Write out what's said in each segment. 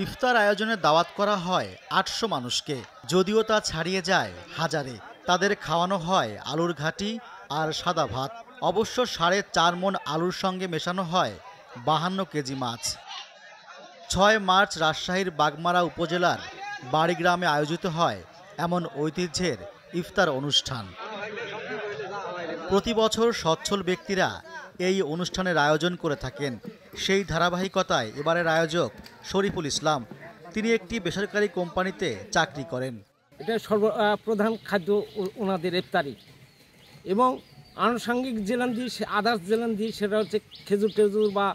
ইফতার আয়োজনে দাওয়াত করা হয় ৮০০ মানুষকে, যদিও তা ছাড়িয়ে যায় হাজারে। তাদের খাওয়ানো হয় আলুর ঘাটি আর সাদা ভাত। অবশ্য ৪.৫ মণ আলুর সঙ্গে মেশানো হয় ৫২ কেজি মাছ। ৬ মার্চ রাজশাহীর বাগমারা উপজেলার বাড়িগ্রামে আয়োজিত হয় এমন ঐতিহ্যের ইফতার অনুষ্ঠান। প্রতি বছর সচ্ছল ব্যক্তিরা এই অনুষ্ঠানের আয়োজন করে থাকেন। সেই ধারাবাহিকতায় এবারের আয়োজক শরীফুল ইসলাম। তিনি একটি বেসরকারি কোম্পানিতে চাকরি করেন। এটা প্রধান খাদ্য ওনাদের ইফতারি, এবং আনুষঙ্গিক জেলান্দি আদার্স জেলান্দি সেটা হচ্ছে খেজুর টেজুর বা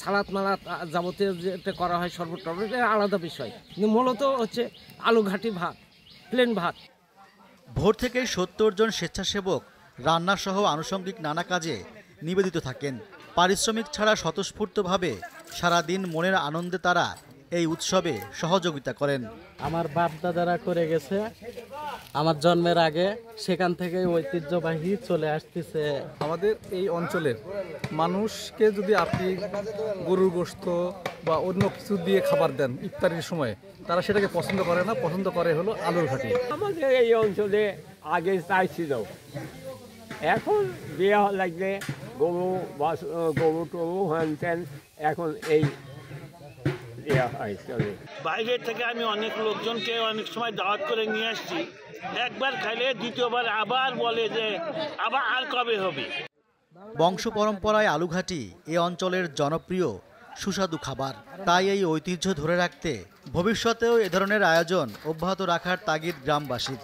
সালাদ মালাত যাবতীয় যেটা করা হয় শরবত টরবত, এটা আলাদা বিষয়। কিন্তু মূলত হচ্ছে আলু ঘাটি ভাত, প্লেন ভাত। ভোর থেকেই ৭০ জন স্বেচ্ছাসেবক রান্নাসহ আনুষঙ্গিক নানা কাজে নিবেদিত থাকেন। পারিশ্রমিক ছাড়া স্বতঃস্ফূর্তভাবে সারাদিন মনের আনন্দে তারা এই উৎসবে সহযোগিতা করেন। আমার বাপ দাদারা করে গেছে আমার জন্মের আগে, সেখান থেকে ঐতিহ্যবাহী চলে আসতেছে। আমাদের এই অঞ্চলের মানুষকে যদি আপনি গরুর গোশত বা অন্য কিছু দিয়ে খাবার দেন ইফতারির সময়, তারা সেটাকে পছন্দ করে না, পছন্দ করে হলো আলুর ঘাটি। আমাদের এই অঞ্চলে আগে তাই ছিল, এখন বিয়ে লাগলে গরু টরু হ্যান, এখন এই বাইরের থেকে আমি অনেক লোকজনকে অনেক সময় দাওয়াত করে নিয়ে আসছি। একবার খাইলে দ্বিতীয়বার আবার বলে যে আবার আর কবে হবে। বংশ পরম্পরায় আলুঘাটি এ অঞ্চলের জনপ্রিয় সুস্বাদু খাবার। তাই এই ঐতিহ্য ধরে রাখতে ভবিষ্যতেও এ ধরনের আয়োজন অব্যাহত রাখার তাগিদ গ্রামবাসীর।